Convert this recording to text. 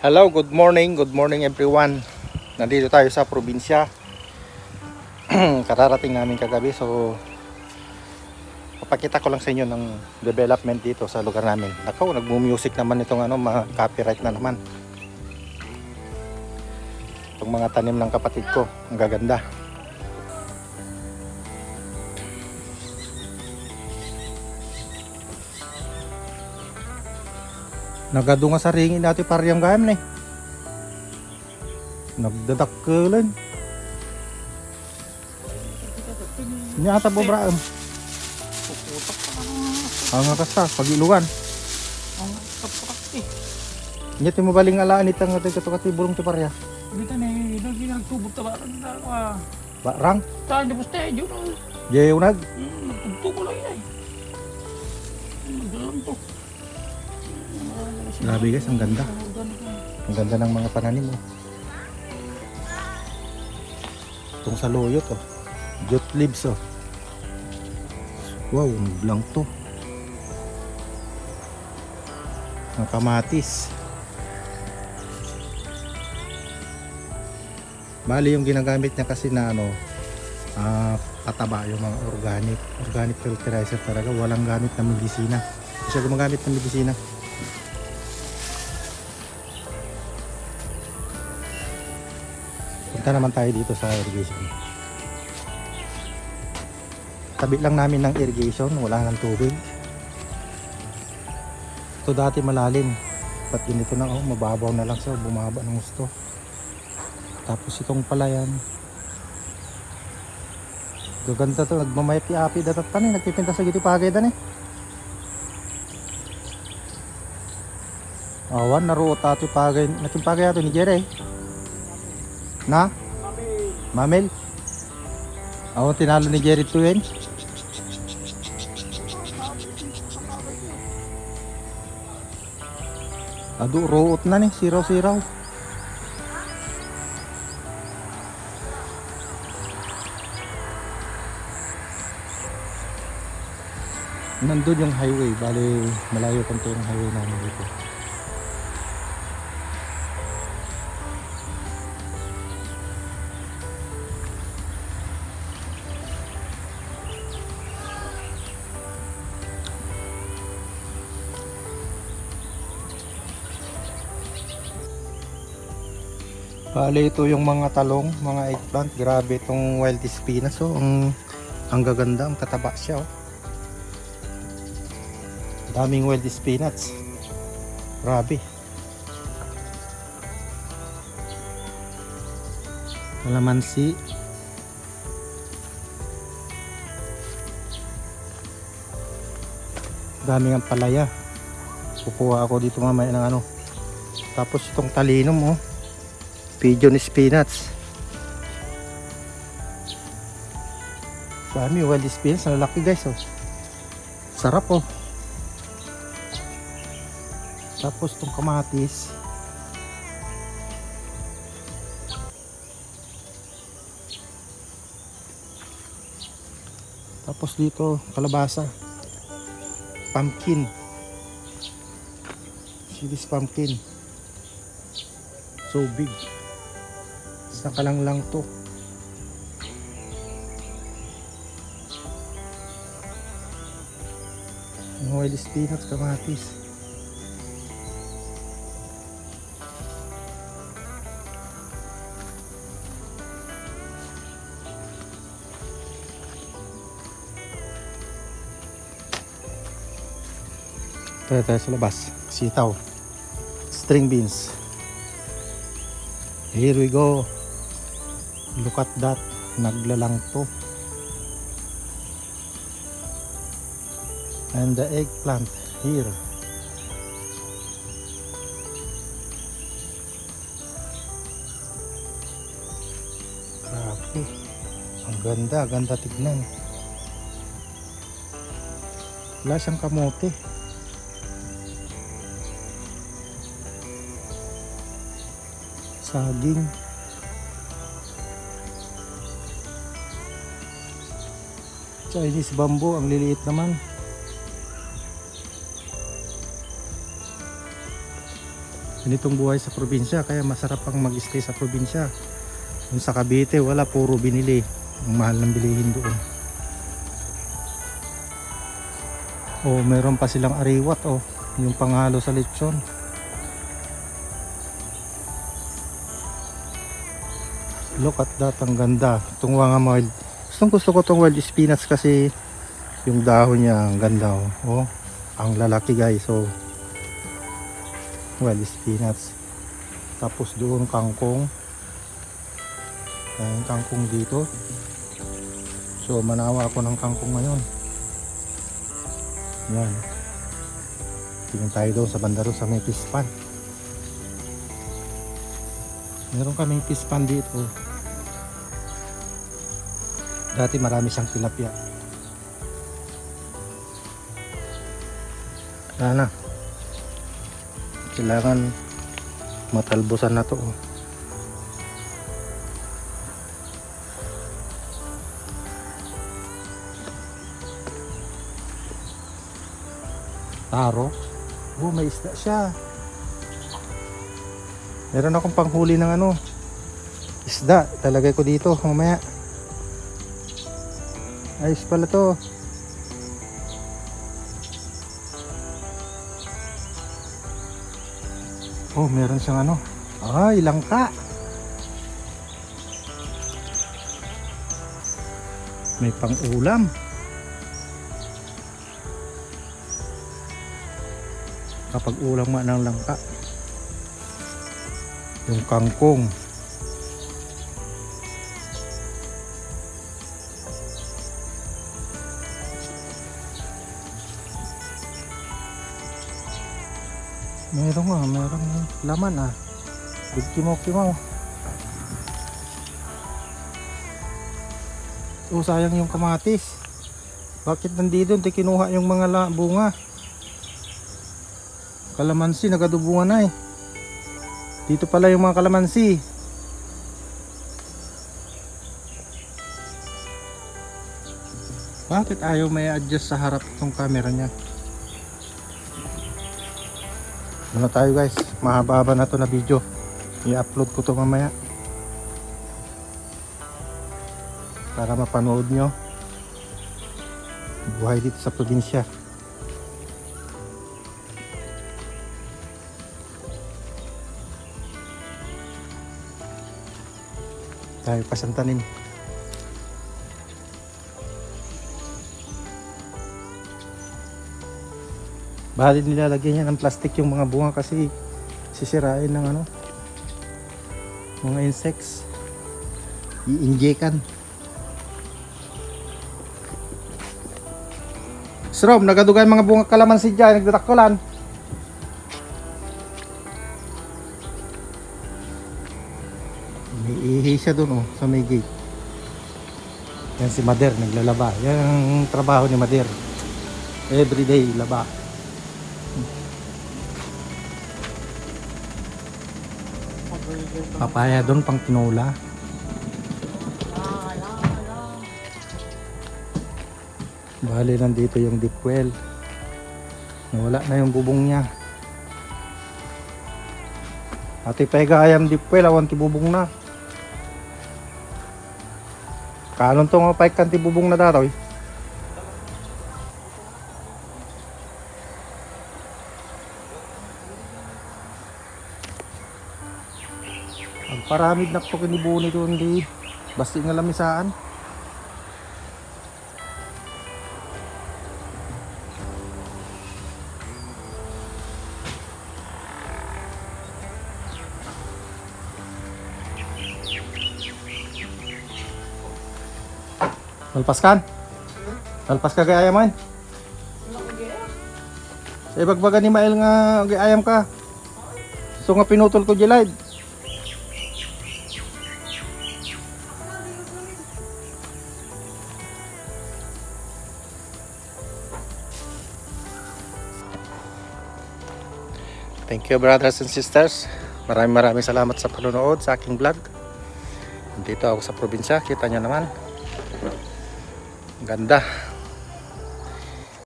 Hello, good morning everyone. Nandito tayo sa probinsya. Kararating namin kagabi, so papakita ko lang sa inyo ng development dito sa lugar namin. Nakaw, nagmu-music naman itong copyright na naman. Itong mga tanim ng kapatid ko, ang gaganda. Nagadunga sa ringin natin pariyang gayam na eh. Nagdadakkelan. Ini ata po braam. Ang kasta, pagiluan. Ang kapakat eh. Nyati mo baling alaan itang katukati burung ti parya. Dito na eh, doon ginagtubog tabaran na ako. Barang, Saan di basta eh, yun oh. jay unag. Nagtubo lang yan eh. Nagdalang to. Grabe guys, ang ganda. Ang ganda ng mga pananim oh. Itong saluyot oh. Jute leaves oh. Wow, blank to. Ang kamatis. Bali yung ginagamit niya kasi na pataba yung mga organic fertilizer talaga, walang gamit na medisina. Hindi siya gumagamit ng medisina. Punta naman tayo dito sa irrigation. Tabi lang namin ng irrigation, wala nang tubig. Ito dati malalim, pat ganito na oh, mababaw na lang siya, bumaba ng gusto. Tapos itong palayan, gaganda to, nagmamaypi-api datatan eh, nagpipinta sa giti pagay dan eh. Awan, naruot ato pagay, nagpipagay ato ni Jerry na? Mamel. Awan, tinalo ni Jerry to yun. Ado, ruot na ni, siraw-siraw. Nandun yung highway, bali malayo konti yung highway namin dito. Bali ito yung mga talong, mga eggplant, grabe itong wild spinach oh, ang gaganda, ang tataba siya oh. Daming wild spinach. Grabe. Kalamansi. Daming ang palaya. Kukuha ako dito mamaya ng Tapos itong talinum oh. Pigeon spinach. Dami wild spinach, ang laki guys oh. Sarap oh. Tapos itong kamatis. Tapos dito kalabasa. Pumpkin. See this pumpkin. So big. Sa kalanglang to. Ang wild spinach, kamatis. Tayo sa labas. Sitaw. String beans. Here we go. Look at that. Naglalang to. And the eggplant here. Grabe. Ang ganda. Ganda tignan. Wala siyang kamote. Saging. Chinese bamboo, ang liliit naman. ganitong buhay sa probinsya, kaya masarap ang mag-stay sa probinsya. Yung sa Cavite wala, puro binili, ang mahal ng bilihin doon. Oh, meron pa silang ariwat, oh, yung panghalo sa lechon. Look at that, ang ganda. Itong mga wild, gusto ko itong wild spinach kasi yung dahon niya ang ganda, oh. Oh, ang lalaki guys. So wild spinach, tapos doon kangkong. Ayan, kangkong dito. So manawa ako ng kangkong ngayon. Yan, tingin tayo doon sa banda doon sa may pispan. Meron kaming pispan dito. Dati marami siyang tilapia. Sana kailangan matalbusan na to, oh. Taro. Oh, may isda siya. Meron akong panghuli ng ano, isda. Talagay ko dito mamaya. Ayos pala to. Oh, meron siyang ano. Ay, langka. May pang-ulam. Kapag ulam nga ng langka. Yung kangkong. Merong laman ah. Good kimaw. Oh, sayang yung kamatis. Bakit nandito? Hindi kinuha yung mga bunga. Kalamansi, nagadubungan na eh. Dito pala yung mga kalamansi. Bakit ayaw may adjust sa harap ng camera niya? Ano tayo guys, mahaba-haba na to na video. I-upload ko to mamaya para mapanood nyo buhay dito sa probinsya. Tayo pasantanin. Bakit nilalagyan niya ng plastic yung mga bunga kasi sisirain ng ano, mga insects. I-injekan. Srom, nagadugan mga bunga kalamansi dyan, nagdatakulan. May ihi siya dun, oh, sa may gate. Yan si Mader, naglalaba. Yan ang trabaho ni Mader. Everyday, laba. Papaya doon pang tinola. Bali nandito yung deep well. Nawala na yung bubong niya. Ati pega ayam deep well, awan ti bubong na. Kanon to nga paik kan ti bubong na datoy. Ang paramid na to kinibuni doon di. Basti nga lamisaan. Talpaskan? Talpas ka gayam man? Sa ibagbaga ni Mael nga gayam ka. So nga pinutol ko jilid. Thank you brothers and sisters. Maraming salamat sa panonood sa aking vlog. Dito ako sa probinsya, kita nyo naman. Ganda.